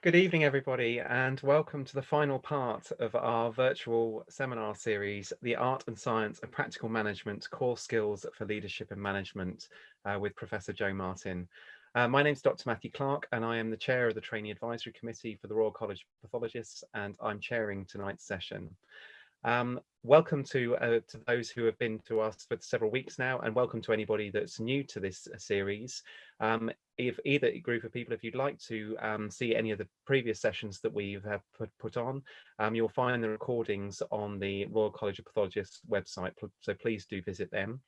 Good evening, everybody, and welcome to the final part of our virtual seminar series, The Art and Science of Practical Management, Core Skills for Leadership and Management, with Professor Joe Martin. My name is Dr. Matthew Clark, and I am the chair of the Trainee Advisory Committee for the Royal College of Pathologists, and I'm chairing tonight's session. Welcome to those who have been to us for several weeks now, and welcome to anybody that's new to this series. If either group of people, if you'd like to see any of the previous sessions that we've put on, you'll find the recordings on the Royal College of Pathologists website, so please do visit them.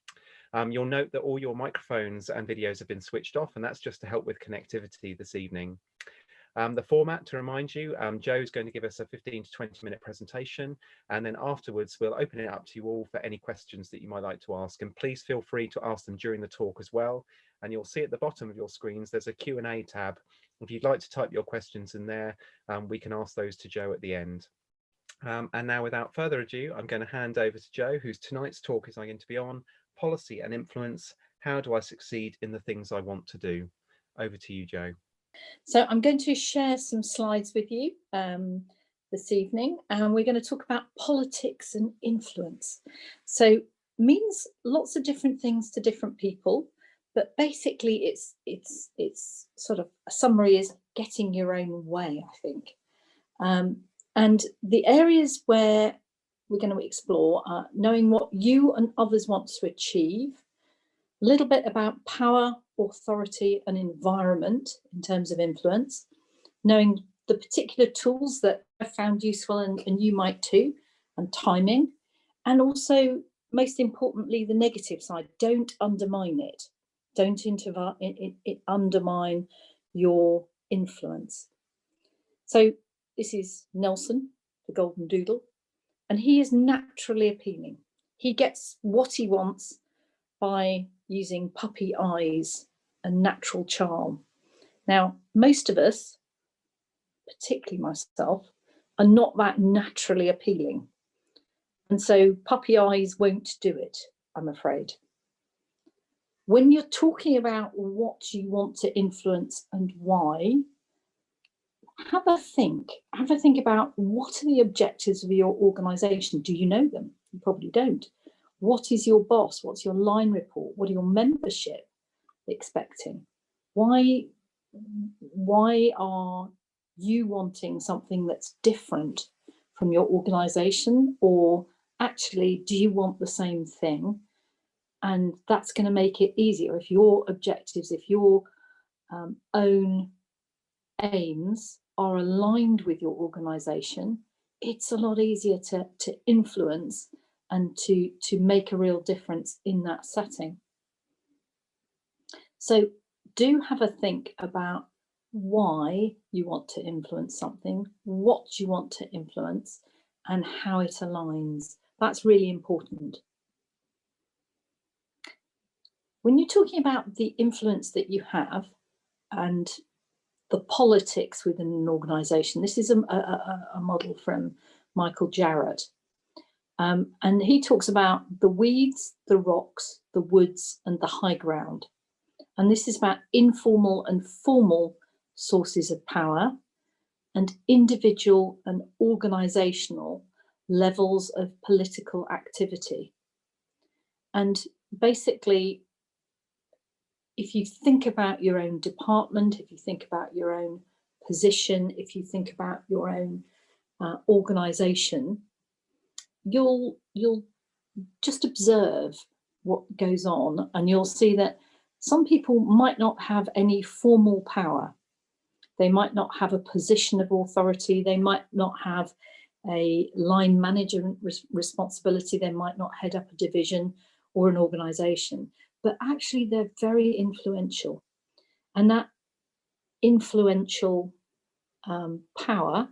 You'll note that all your microphones and videos have been switched off, and that's just to help with connectivity this evening. The format, to remind you, Joe's going to give us a 15 to 20-minute presentation, and then afterwards we'll open it up to you all for any questions that you might like to ask, and please feel free to ask them during the talk as well. And you'll see at the bottom of your screens there's a Q&A tab. If you'd like to type your questions in there, we can ask those to Joe at the end. And now, without further ado, I'm going to hand over to Joe, whose tonight's talk is going to be on policy and influence. How do I succeed in the things I want to do? Over to you, Joe. So I'm going to share some slides with you this evening, and we're going to talk about politics and influence. So means lots of different things to different people, but basically it's sort of a summary is getting your own way, I think. And the areas where we're going to explore are knowing what you and others want to achieve, a little bit about power, authority and environment in terms of influence, knowing the particular tools that I found useful and you might too, and timing, and also most importantly the negative side. Don't undermine it. Don't undermine your influence. So this is Nelson, the golden doodle, and he is naturally appealing. He gets what he wants by using puppy eyes and natural charm. Now, most of us, particularly myself, are not that naturally appealing. And so puppy eyes won't do it, I'm afraid. When you're talking about what you want to influence and why, have a think about what are the objectives of your organisation. Do you know them? You probably don't. What is your boss? What's your line report? What are your membership expecting? Why are you wanting something that's different from your organisation? Or actually, do you want the same thing? And that's going to make it easier. If your objectives, if your own aims are aligned with your organisation, it's a lot easier to influence and to make a real difference in that setting. So do have a think about why you want to influence something, what you want to influence, and how it aligns. That's really important. When you're talking about the influence that you have and the politics within an organisation, this is a model from Michael Jarrett. And he talks about the weeds, the rocks, the woods, and the high ground. And this is about informal and formal sources of power and individual and organisational levels of political activity. And basically, if you think about your own department, if you think about your own position, if you think about your own organisation, you'll just observe what goes on, and you'll see that some people might not have any formal power. They might not have a position of authority. They might not have a line management responsibility. They might not head up a division or an organisation, but actually they're very influential. And that influential power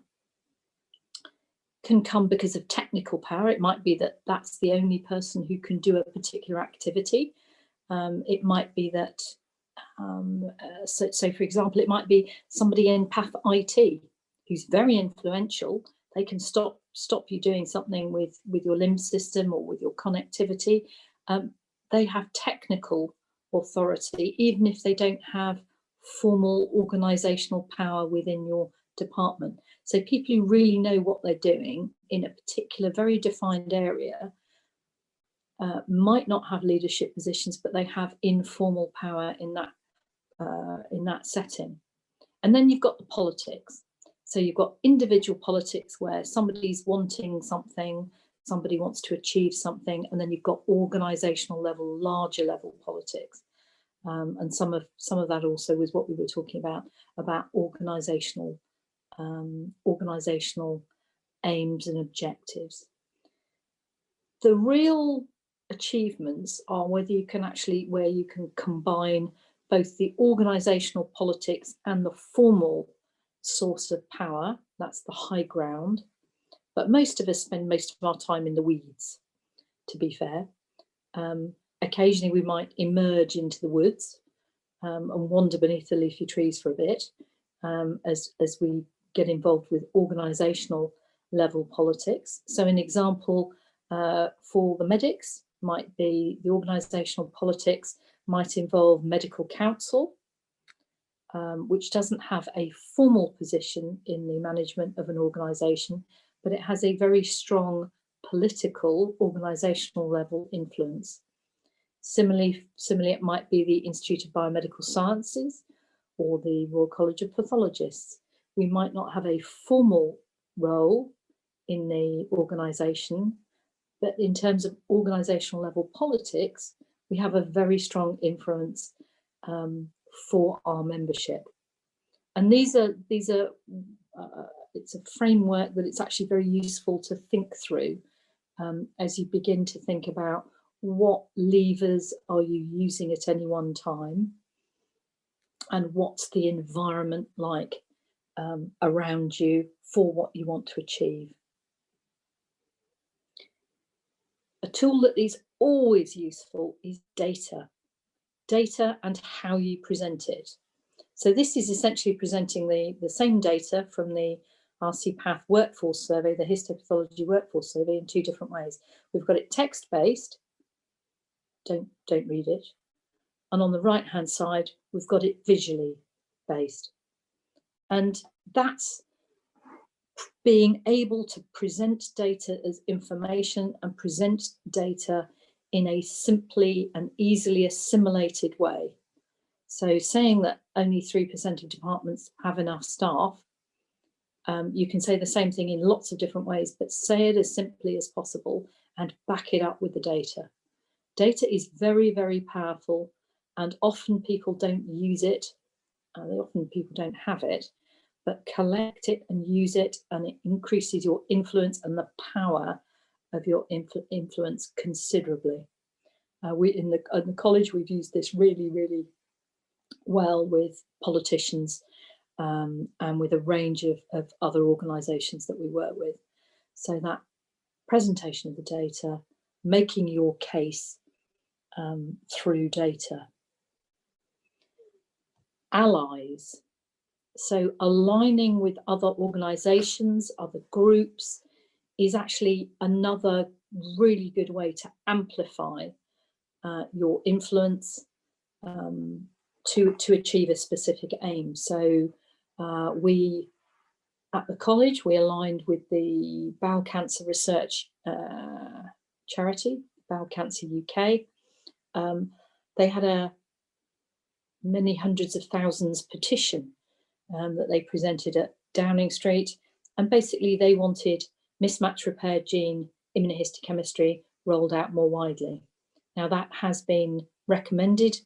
can come because of technical power. It might be that that's the only person who can do a particular activity. It might be that, so for example, it might be somebody in Path IT who's very influential. They can stop you doing something with your limb system or with your connectivity. They have technical authority, even if they don't have formal organisational power within your department. So people who really know what they're doing in a particular, very defined area might not have leadership positions, but they have informal power in that setting. And then you've got the politics. So you've got individual politics where somebody's wanting something, somebody wants to achieve something, and then you've got organizational level, larger level politics. And some of that also was what we were talking about organizational aims and objectives. The real achievements are where you can combine both the organizational politics and the formal source of power. That's the high ground. But most of us spend most of our time in the weeds, to be fair. Occasionally we might emerge into the woods and wander beneath the leafy trees for a bit as we get involved with organizational level politics. So an example for the medics might be the organizational politics might involve medical council, which doesn't have a formal position in the management of an organization, but it has a very strong political organizational level influence. Similarly, it might be the Institute of Biomedical Sciences or the Royal College of Pathologists. We might not have a formal role in the organisation, but in terms of organisational level politics, we have a very strong influence for our membership. And these are it's a framework that it's actually very useful to think through as you begin to think about what levers are you using at any one time and what's the environment like around you for what you want to achieve. A tool that is always useful is data and how you present it. So this is essentially presenting the same data from the RCPath workforce survey, the histopathology workforce survey, in two different ways. We've got it text-based, don't read it. And on the right-hand side, we've got it visually based. And that's being able to present data as information and present data in a simply and easily assimilated way. So saying that only 3% of departments have enough staff, you can say the same thing in lots of different ways, but say it as simply as possible and back it up with the data. Data is very, very powerful, and often people don't use it. Often people don't have it, but collect it and use it, and it increases your influence and the power of your influence considerably. In the college, we've used this really, really well with politicians and with a range of other organisations that we work with. So that presentation of the data, making your case through data. Allies. So aligning with other organisations, other groups is actually another really good way to amplify your influence to achieve a specific aim. So we at the college, we aligned with the Bowel Cancer Research charity, Bowel Cancer UK. They had a many hundreds of thousands petition that they presented at Downing Street, and basically they wanted mismatch repair gene immunohistochemistry rolled out more widely. Now that has been recommended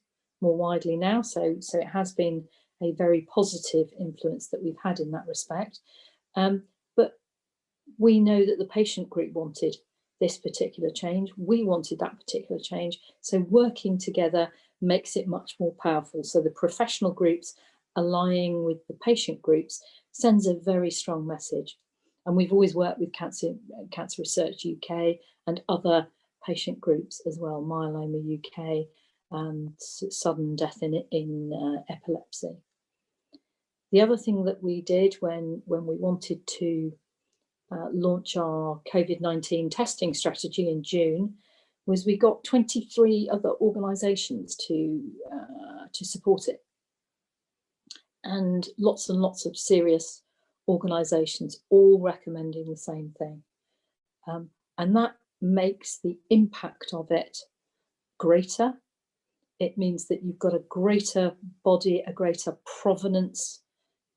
more widely now, so it has been a very positive influence that we've had in that respect. But we know that the patient group wanted this particular change. We wanted that particular change. So working together makes it much more powerful. So the professional groups aligning with the patient groups sends a very strong message. And we've always worked with Cancer Research UK and other patient groups as well, Myeloma UK and sudden death in epilepsy. The other thing that we did when we wanted to launch our COVID-19 testing strategy in June was we got 23 other organisations to support it, and lots of serious organisations all recommending the same thing. And that makes the impact of it greater. It means that you've got a greater body, a greater provenance,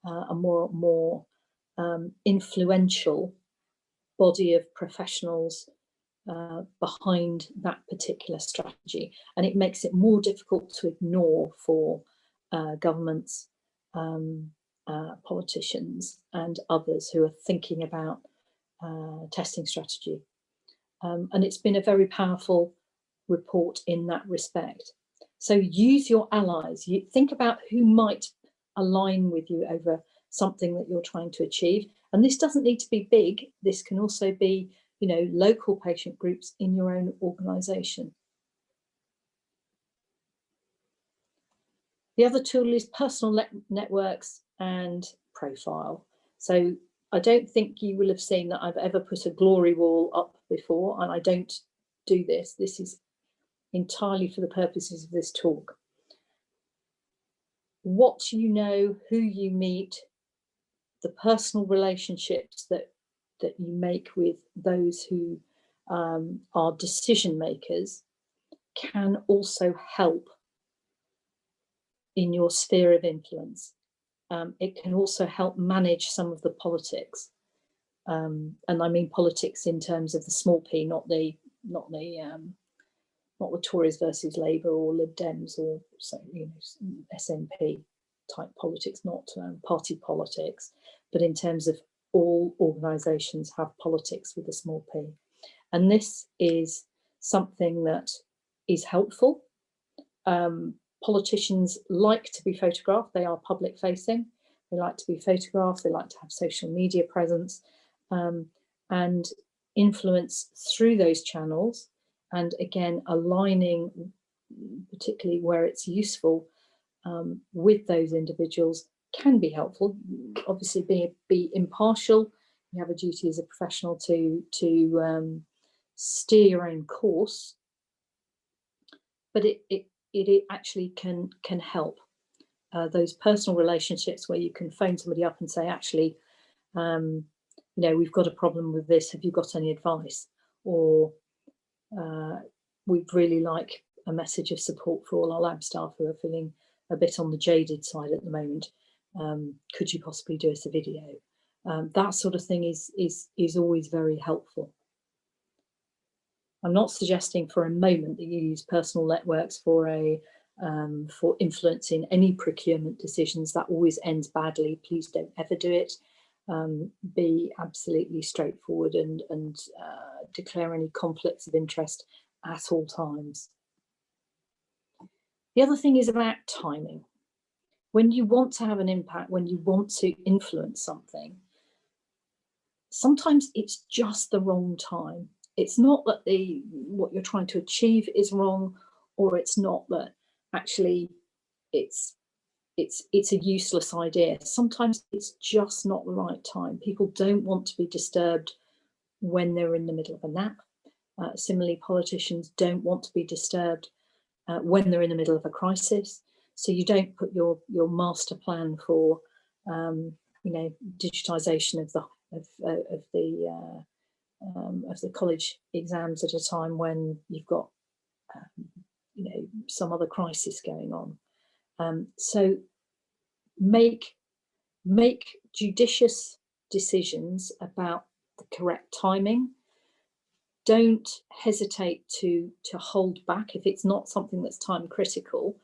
a more influential body of professionals behind that particular strategy. And it makes it more difficult to ignore for governments, politicians and others who are thinking about testing strategy. And it's been a very powerful report in that respect. So use your allies. You think about who might align with you over something that you're trying to achieve. And this doesn't need to be big. This can also be, you know, local patient groups in your own organisation. The other tool is personal networks and profile. So I don't think you will have seen that I've ever put a glory wall up before, and I don't do this. This is entirely for the purposes of this talk. What you know, who you meet, the personal relationships that you make with those who are decision makers can also help in your sphere of influence. It can also help manage some of the politics, and I mean politics in terms of the small p, not the Tories versus Labour or Lib Dems or SNP type politics, not party politics, but in terms of all organisations have politics with a small p. And this is something that is helpful. Politicians like to be photographed. They are public facing. They like to be photographed. They like to have social media presence and influence through those channels. And again, aligning, particularly where it's useful, with those individuals can be helpful. Obviously, be impartial. You have a duty as a professional to steer your own course, but it actually can help. Those personal relationships where you can phone somebody up and say, actually, you know, we've got a problem with this. Have you got any advice? Or we'd really like a message of support for all our lab staff who are feeling a bit on the jaded side at the moment. Could you possibly do us a video? That sort of thing is always very helpful. I'm not suggesting for a moment that you use personal networks for influencing any procurement decisions. That always ends badly. Please don't ever do it. Be absolutely straightforward and declare any conflicts of interest at all times. The other thing is about timing. When you want to have an impact, when you want to influence something, sometimes it's just the wrong time. It's not that what you're trying to achieve is wrong, or it's not that actually it's a useless idea. Sometimes it's just not the right time. People don't want to be disturbed when they're in the middle of a nap. Similarly, politicians don't want to be disturbed when they're in the middle of a crisis. So you don't put your master plan for digitisation of the college exams at a time when you've got some other crisis going on. So make judicious decisions about the correct timing. Don't hesitate to hold back if it's not something that's time critical.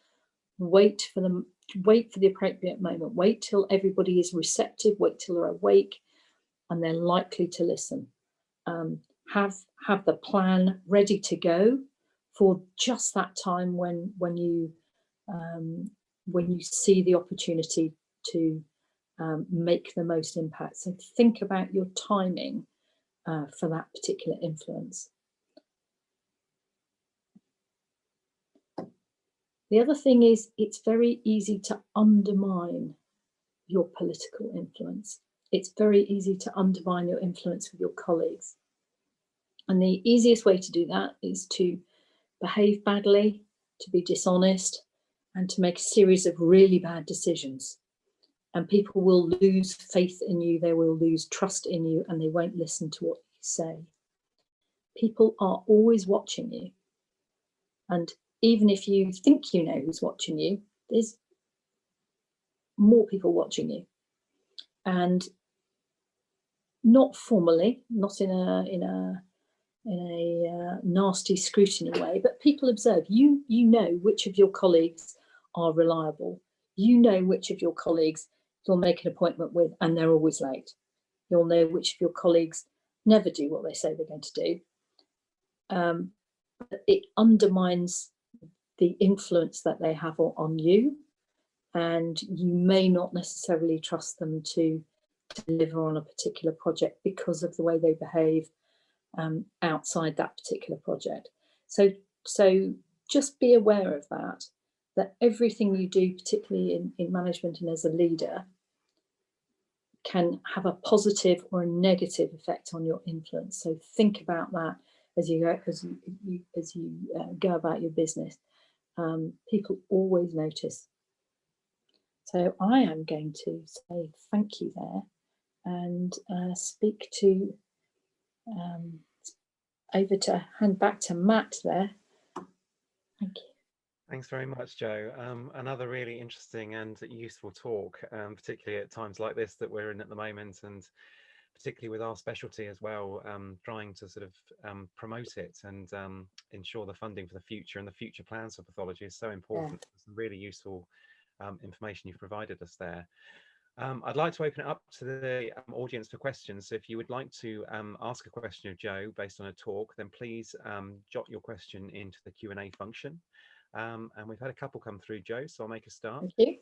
Wait for the appropriate moment. Wait till everybody is receptive. Wait till they're awake, and they're likely to listen. Have the plan ready to go for just that time when you see the opportunity to make the most impact. So think about your timing for that particular influence. The other thing is, it's very easy to undermine your political influence. It's very easy to undermine your influence with your colleagues. And the easiest way to do that is to behave badly, to be dishonest, and to make a series of really bad decisions. and people will lose faith in you, they will lose trust in you, and they won't listen to what you say. People are always watching you, and even if you think you know who's watching you, there's more people watching you, and not formally, not in a nasty scrutiny way, but people observe. You know which of your colleagues are reliable. You know which of your colleagues you'll make an appointment with and they're always late. You'll know which of your colleagues never do what they say they're going to do. But it undermines the influence that they have on you, and you may not necessarily trust them to deliver on a particular project because of the way they behave outside that particular project. So just be aware of that everything you do, particularly in management and as a leader, can have a positive or a negative effect on your influence. So think about that as you go about your business. People always notice. So I am going to say thank you there, and speak to hand back to Matt there. Thank you. Thanks very much, Jo. Another really interesting and useful talk, particularly at times like this that we're in at the moment, and particularly with our specialty as well, trying to sort of promote it and ensure the funding for the future and the future plans for pathology is so important. Yeah. Some really useful information you've provided us there. I'd like to open it up to the audience for questions. So if you would like to ask a question of Jo based on a talk, then please jot your question into the Q&A function. And we've had a couple come through, Jo, so I'll make a start. Thank you.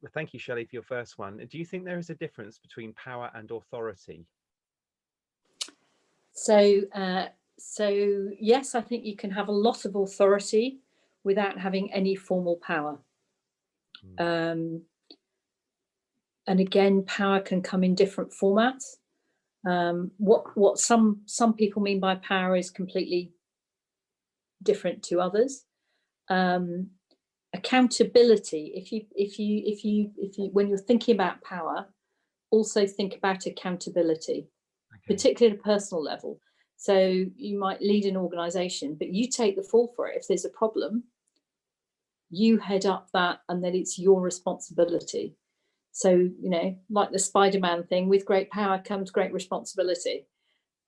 Well, thank you, Shelley, for your first one. Do you think there is a difference between power and authority? So yes, I think you can have a lot of authority without having any formal power. And again, power can come in different formats. What some people mean by power is completely different to others. Accountability. If you when you're thinking about power, also think about accountability, okay, particularly at a personal level. So you might lead an organization, but you take the fall for it. If there's a problem, you head up that, and then it's your responsibility. So, you know, like the Spider-Man thing, with great power comes great responsibility.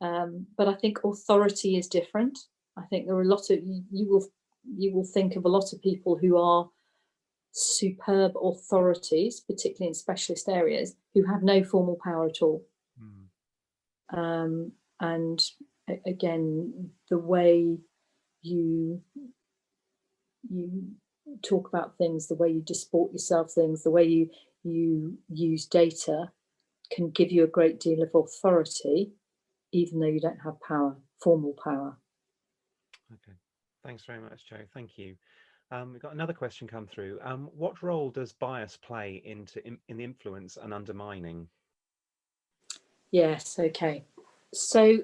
But I think authority is different. I think there are a lot of, you will think of a lot of people who are superb authorities, particularly in specialist areas, who have no formal power at all. And again, the way you talk about things, the way you disport yourself things, the way you use data can give you a great deal of authority, even though you don't have power, formal power. Okay, thanks very much, Jo. Thank you. We've got another question come through. What role does bias play in influence and undermining? Yes, okay. So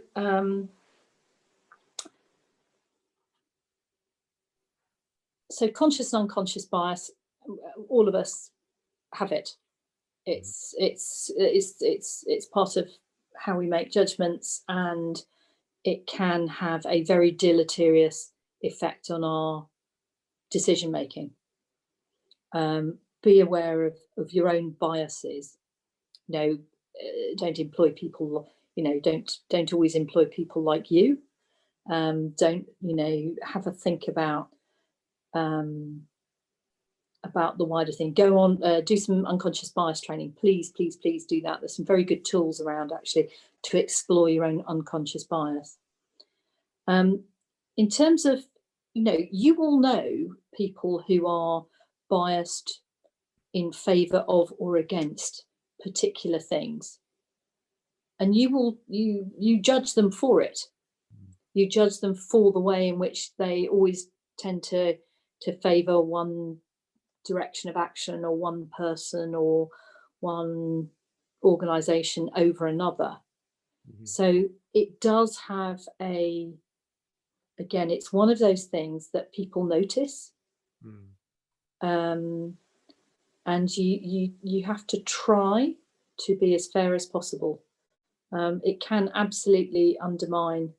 conscious and unconscious bias, all of us have it. It's part of how we make judgments, and it can have a very deleterious effect on our decision making. Be aware of your own biases. You know, don't employ people. You know, don't always employ people like you. Don't, you know, have a think about the wider thing. Go on, do some unconscious bias training. Please do that. There's some very good tools around actually to explore your own unconscious bias. In terms of, you know, you will know people who are biased in favour of or against particular things, and you judge them for it. You judge them for the way in which they always tend to favour one direction of action or one person or one organisation over another. So it does have again, it's one of those things that people notice. and you have to try to be as fair as possible. It can absolutely undermine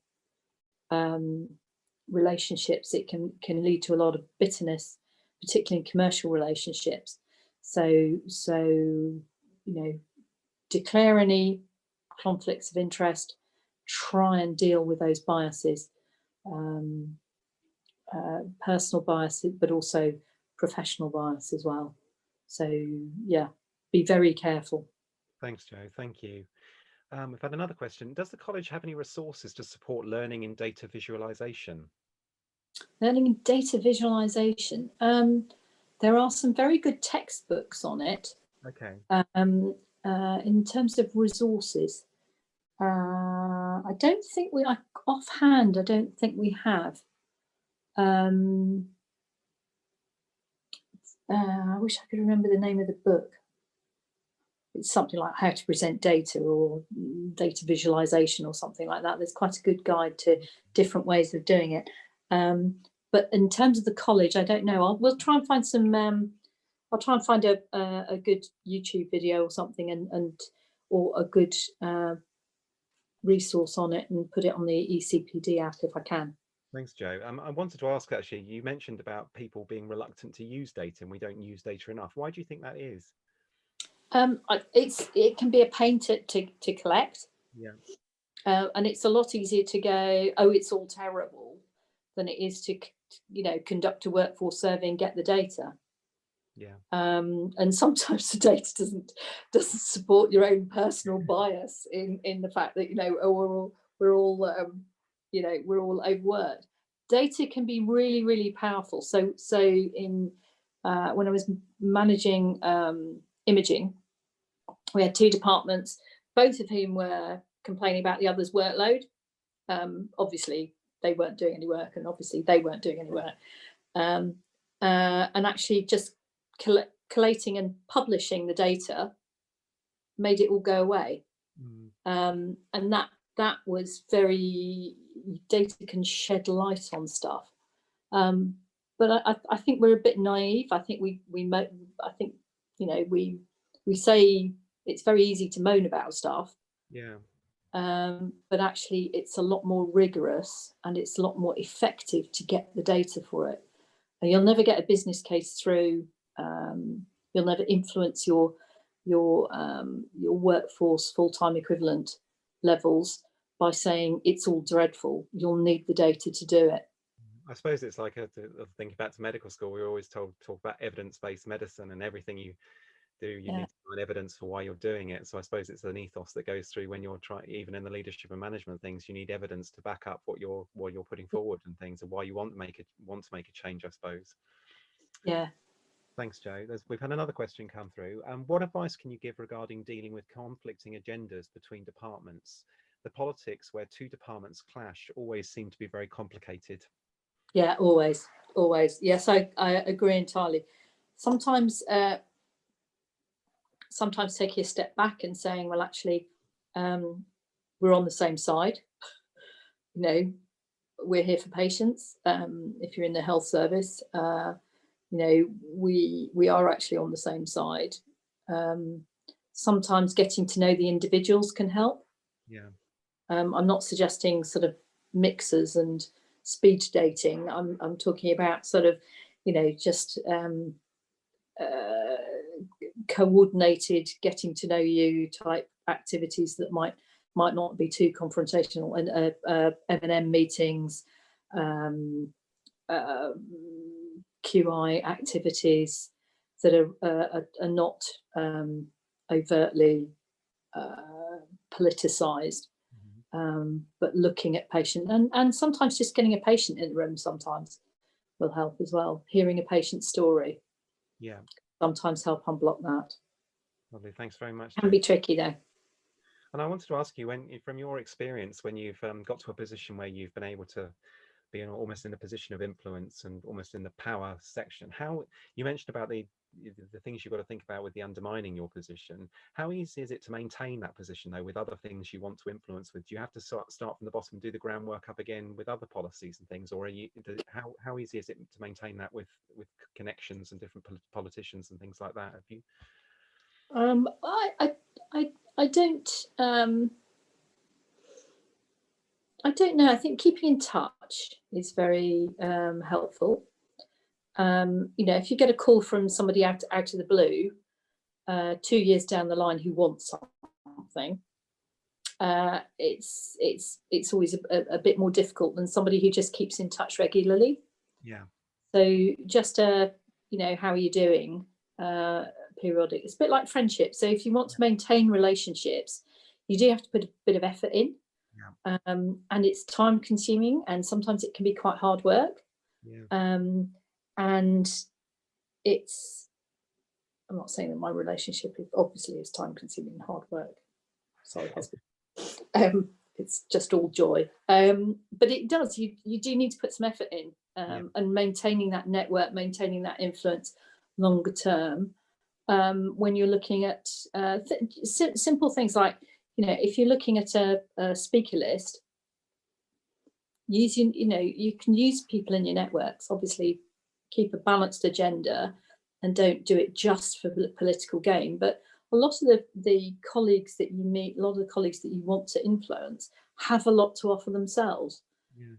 relationships. It can lead to a lot of bitterness, particularly in commercial relationships. So declare any conflicts of interest, try and deal with those biases, personal bias, but also professional bias as well. So yeah, be very careful. Thanks, Joe. Thank you. We've had another question. Does the college have any resources to support learning in data visualization? Learning in data visualization. There are some very good textbooks on it. Okay. In terms of resources, I don't think offhand, I don't think we have. I wish I could remember the name of the book. It's something like How to Present Data or Data Visualization or something like that. There's quite a good guide to different ways of doing it. But in terms of the college, I don't know. We'll try and find some. I'll try and find a good YouTube video or something, or a good resource on it, and put it on the ECPD app if I can. Thanks, Joe. I wanted to ask, actually, you mentioned about people being reluctant to use data, and we don't use data enough. Why do you think that is? It can be a pain to collect. Yeah. And it's a lot easier to go, oh, it's all terrible, than it is to conduct a workforce survey and get the data. Yeah. And sometimes the data doesn't support your own personal bias in the fact that we're all overworked. Data can be really, really powerful. So in when I was managing imaging, we had two departments, both of whom were complaining about the other's workload. Obviously, they weren't doing any work, and obviously they weren't doing any work. And actually, just collating and publishing the data made it all go away. And that was very, data can shed light on stuff. But I think we're a bit naive. I think we say it's very easy to moan about stuff. Yeah. But actually, it's a lot more rigorous, and it's a lot more effective to get the data for it. And you'll never get a business case through. You'll never influence your workforce full-time equivalent levels by saying it's all dreadful. You'll need the data to do it. I suppose it's like thinking back to medical school. We were always talk about evidence-based medicine, and everything you do, you need to find evidence for why you're doing it. So I suppose it's an ethos that goes through when you're trying, even in the leadership and management things. You need evidence to back up what you're putting forward and things, and why you want to make a change, I suppose. Yeah. Thanks, Joe. We've had another question come through. What advice can you give regarding dealing with conflicting agendas between departments? The politics where two departments clash always seem to be very complicated. Yeah, always. Yes, I agree entirely. Sometimes taking a step back and saying, well, actually, we're on the same side. We're here for patients. If you're in the health service, we are actually on the same side. Sometimes getting to know the individuals can help. Yeah. I'm not suggesting sort of mixers and speed dating. I'm talking about sort of, just coordinated getting to know you type activities that might not be too confrontational, and M&M meetings, QI activities that are not overtly politicized, but looking at patient, and sometimes just getting a patient in the room sometimes will help as well. Hearing a patient's story, sometimes help unblock that. Lovely, thanks very much. Can be tricky though. And I wanted to ask you, from your experience, when you've got to a position where you've been able to being almost in a position of influence and almost in the power section. How you mentioned about the things you've got to think about with the undermining your position. How easy is it to maintain that position though with other things you want to influence with? Do you have to start from the bottom and do the groundwork up again with other policies and things, or are you, how easy is it to maintain that with connections and different politicians and things like that? Have you? I don't. I don't know. I think keeping in touch is very helpful. If you get a call from somebody out of the blue 2 years down the line who wants something, it's always a bit more difficult than somebody who just keeps in touch regularly. Yeah. So just how are you doing? Periodic. It's a bit like friendship. So if you want to maintain relationships, you do have to put a bit of effort in. Yeah. And it's time consuming, and sometimes it can be quite hard work. Yeah. And I'm not saying that my relationship is time consuming and hard work. Sorry, husband. It's just all joy. But it does, you do need to put some effort in, and maintaining that network, maintaining that influence longer term. When you're looking at simple things like, if you're looking at a speaker list, you can use people in your networks. Obviously, keep a balanced agenda and don't do it just for political gain. But a lot of the colleagues that you meet, a lot of the colleagues that you want to influence have a lot to offer themselves. Yeah.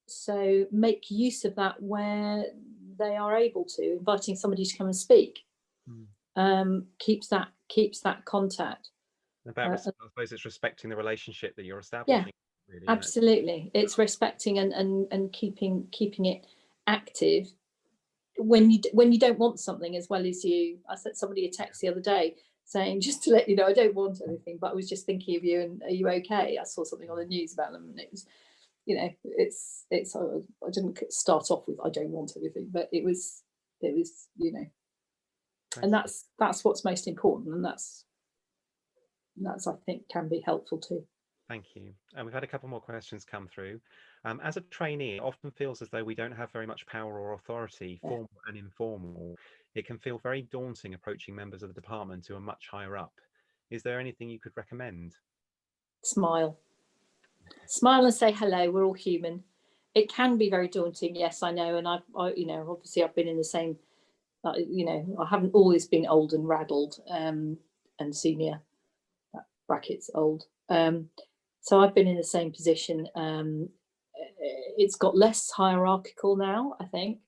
So make use of that where they are able to. Inviting somebody to come and speak keeps that contact. I suppose it's respecting the relationship that you're establishing. Yeah, really, absolutely. It's respecting and keeping it active when you don't want something as well as you. I sent somebody a text the other day saying, just to let you know, I don't want anything, but I was just thinking of you, and are you okay? I saw something on the news about them, and it was, I didn't start off with I don't want anything, but it was and that's what's most important, and that's I think can be helpful too. Thank you. And we've had a couple more questions come through. As a trainee, it often feels as though we don't have very much power or authority, formal and informal. It can feel very daunting approaching members of the department who are much higher up. Is there anything you could recommend? Smile and say hello. We're all human. It can be very daunting. Yes, I know. And I obviously I've been in the same, I haven't always been old and raddled and senior, brackets old. So I've been in the same position. It's got less hierarchical now, I think.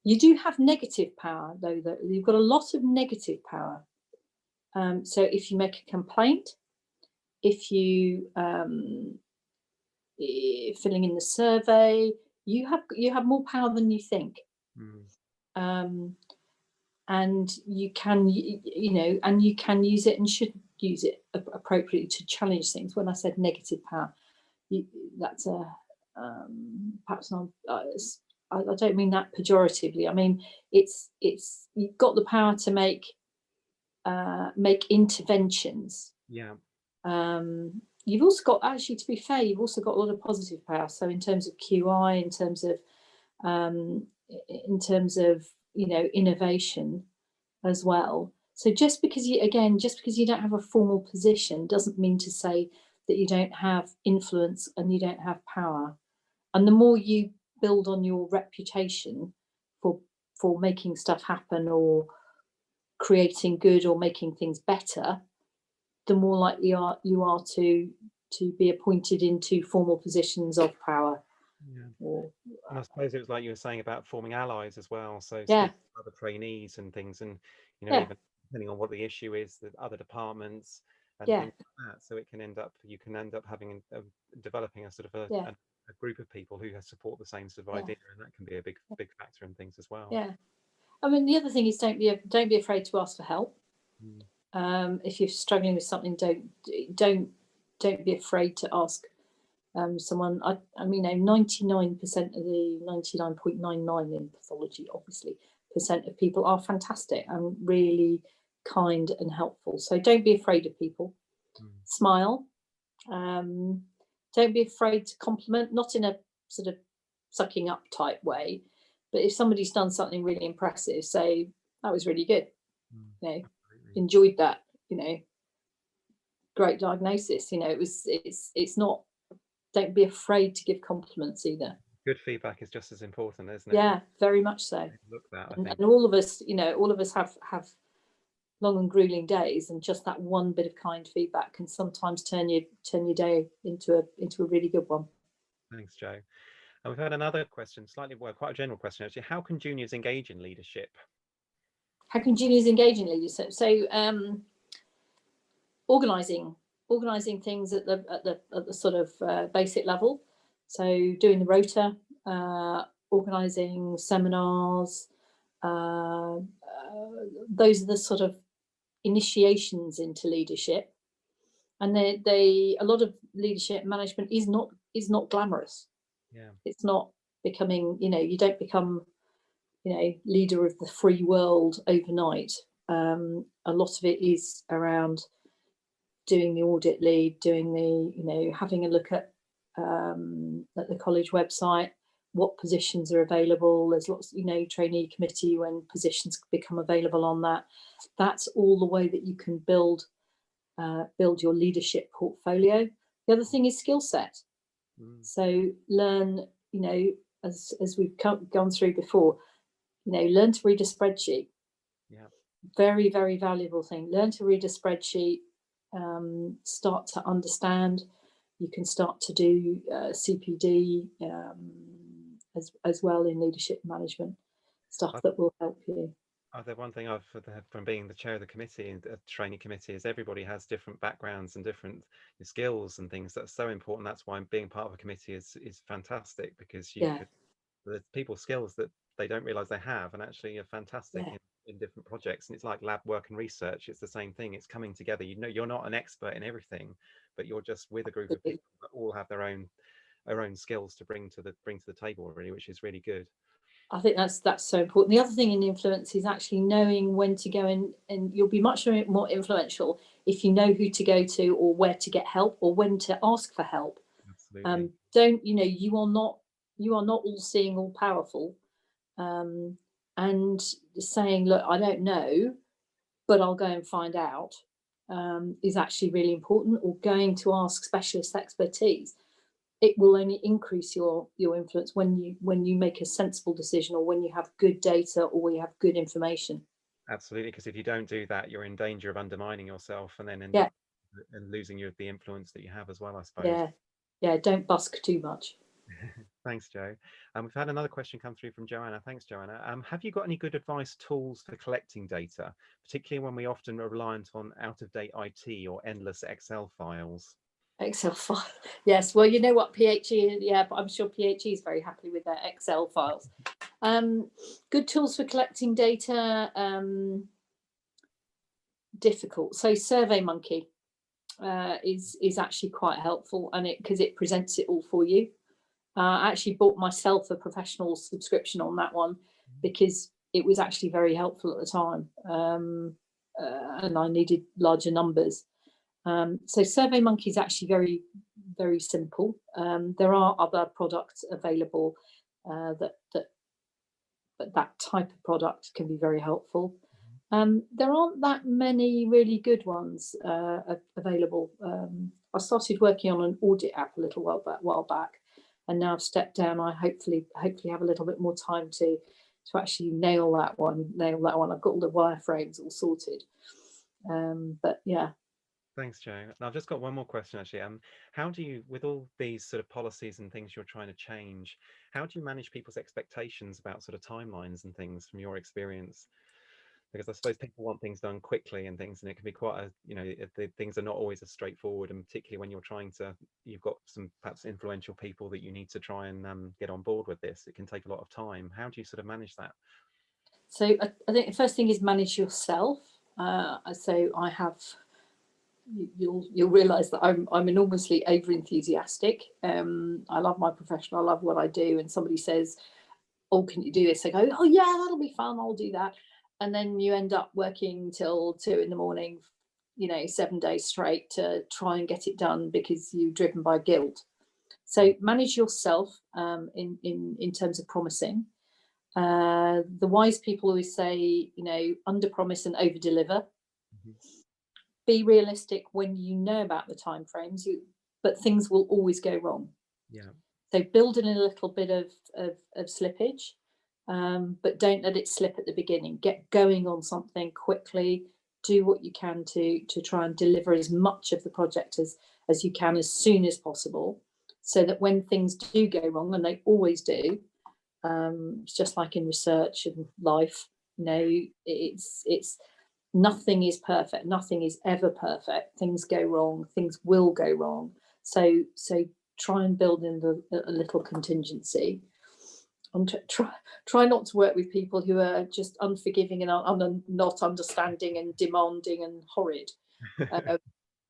You do have negative power, though. That you've got a lot of negative power. So if you make a complaint, if you filling in the survey, you have more power than you think. And you can use it and should use it appropriately to challenge things. When I said negative power, that's a perhaps not. I don't mean that pejoratively. I mean it's you've got the power to make interventions. Yeah. You've also got, actually, to be fair, you've also got a lot of positive power. So in terms of QI, in terms of innovation as well. So just because you don't have a formal position doesn't mean to say that you don't have influence and you don't have power. And the more you build on your reputation for making stuff happen or creating good or making things better, the more likely you are to be appointed into formal positions of power. Yeah. And I suppose it was like you were saying about forming allies as well. So other trainees and things, and even depending on what the issue is, the other departments and things like that. So you can end up having developing a sort of a group of people who support the same sort of idea, and that can be a big factor in things as well. Yeah, I mean the other thing is don't be afraid to ask for help. If you're struggling with something, don't be afraid to ask someone. I mean, 99% of the 99.99 in pathology, obviously, percent of people are fantastic and really kind and helpful. So don't be afraid of people. Smile. Don't be afraid to compliment, not in a sort of sucking up type way, but if somebody's done something really impressive, say, that was really good, you know, Absolutely. enjoyed that, you know, great diagnosis, you know, it's not, don't be afraid to give compliments either. Good feedback is just as important, isn't it? Yeah, very much so. Look that, I And think. all of us, you know, all of us have long and grueling days, and just that one bit of kind feedback can sometimes turn your day into a really good one. Thanks, Joe. And we've had another question, slightly, well, quite a general question actually. How can juniors engage in leadership? How can juniors engage in leadership? So organising things at the sort of basic level. So doing the rota, organising seminars. Those are the sort of initiations into leadership. And a lot of leadership management is not glamorous. Yeah. It's not becoming, you know, you don't become, you know, leader of the free world overnight. A lot of it is around doing the audit lead, doing the, you know, having a look at the college website, what positions are available. There's lots, you know, trainee committee when positions become available on that. That's all the way that you can build your leadership portfolio. The other thing is skill set. So learn, you know, as we've gone through before, you know, learn to read a spreadsheet. Yeah. Very, very valuable thing. Learn to read a spreadsheet, start to understand. You can start to do CPD as well in leadership management, stuff that will help you. The one thing I've had from being the chair of the committee and the training committee is everybody has different backgrounds and different skills and things. That's so important. That's why being part of a committee is fantastic, because you could, there's people's skills that they don't realize they have and actually are fantastic in different projects. And it's like lab work and research. It's the same thing. It's coming together. You know, you're not an expert in everything, but you're just with a group of people that all have their own skills to bring to the table, really, which is really good. I think that's so important. The other thing in influence is actually knowing when to go in, and you'll be much more influential if you know who to go to or where to get help or when to ask for help. Absolutely. Don't, you know, you are not all seeing, all powerful. And saying, look, I don't know, but I'll go and find out, is actually really important. Or going to ask specialist expertise. It will only increase your influence when you make a sensible decision, or when you have good data, or when you have good information. Absolutely, because if you don't do that, you're in danger of undermining yourself and then end up and losing the influence that you have as well, I suppose. Yeah, don't busk too much. Thanks, Joe. We've had another question come through from Joanna. Thanks, Joanna. Have you got any good advice, tools for collecting data, particularly when we often are reliant on out-of-date IT or endless Excel files? Excel file. Yes, well, you know what, PHE, yeah, but I'm sure PHE is very happy with their Excel files. Good tools for collecting data, difficult. So SurveyMonkey is actually quite helpful, and because it presents it all for you. I actually bought myself a professional subscription on that one because it was actually very helpful at the time, and I needed larger numbers. So SurveyMonkey is actually very, very simple. There are other products available but that type of product can be very helpful. There aren't that many really good ones available. I started working on an audit app a little while back, and now I've stepped down. I hopefully have a little bit more time to actually nail that one. I've got all the wireframes all sorted. But yeah. Thanks, Joe. And I've just got one more question, actually. How do you, with all these sort of policies and things you're trying to change, how do you manage people's expectations about sort of timelines and things from your experience? Because I suppose people want things done quickly and things, and it can be quite a, you know, things are not always as straightforward, and particularly when you've got some perhaps influential people that you need to try and get on board with this, it can take a lot of time. How do you sort of manage that? So I think the first thing is manage yourself. So I have, you'll realise that I'm enormously over enthusiastic. I love my profession. I love what I do. And somebody says, "Oh, can you do this?" I go, "Oh yeah, that'll be fun. I'll do that." And then you end up working till 2 a.m, you know, 7 days straight to try and get it done because you're driven by guilt. So manage yourself in terms of promising. The wise people always say, under promise and over deliver. Mhm. Be realistic when you know about the timeframes, but things will always go wrong. Yeah. So build in a little bit of slippage, but don't let it slip at the beginning. Get going on something quickly. Do what you can to try and deliver as much of the project as you can as soon as possible, so that when things do go wrong, and they always do, it's just like in research and life, it's nothing is perfect. Nothing is ever perfect. Things go wrong. Things will go wrong. So try and build in a little contingency, and try not to work with people who are just unforgiving and not understanding and demanding and horrid.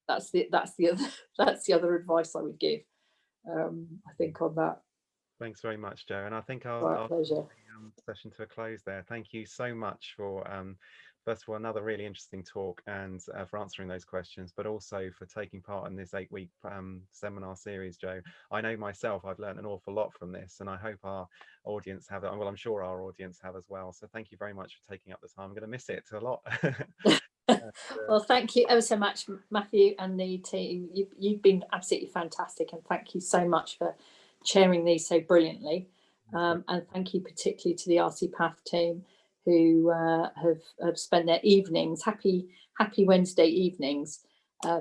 That's the other that's the other advice I would give. I think on that. Thanks very much, Joe. And I think Right, I'll pleasure. bring the session to a close there. Thank you so much for, first of all, another really interesting talk, and for answering those questions, but also for taking part in this 8-week seminar series, Joe. I know myself, I've learned an awful lot from this, and I hope our audience have, well, I'm sure our audience have as well. So thank you very much for taking up the time. I'm going to miss it a lot. Well, thank you ever so much, Matthew, and the team. You've been absolutely fantastic, and thank you so much for chairing these so brilliantly. And thank you particularly to the RC Path team, who have spent their evenings, happy Wednesday evenings,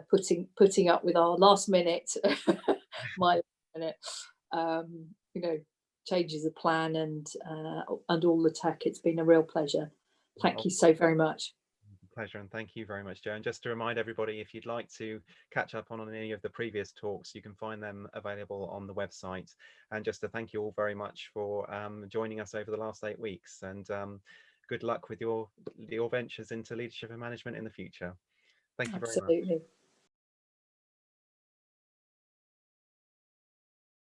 putting up with our last minute, my minute, changes of plan and all the tech. It's been a real pleasure. Thank you so very much. Pleasure, and thank you very much, Joe. And just to remind everybody, if you'd like to catch up on any of the previous talks, you can find them available on the website. And just to thank you all very much for joining us over the last 8 weeks, and good luck with your ventures into leadership and management in the future. Thank you very much. Absolutely.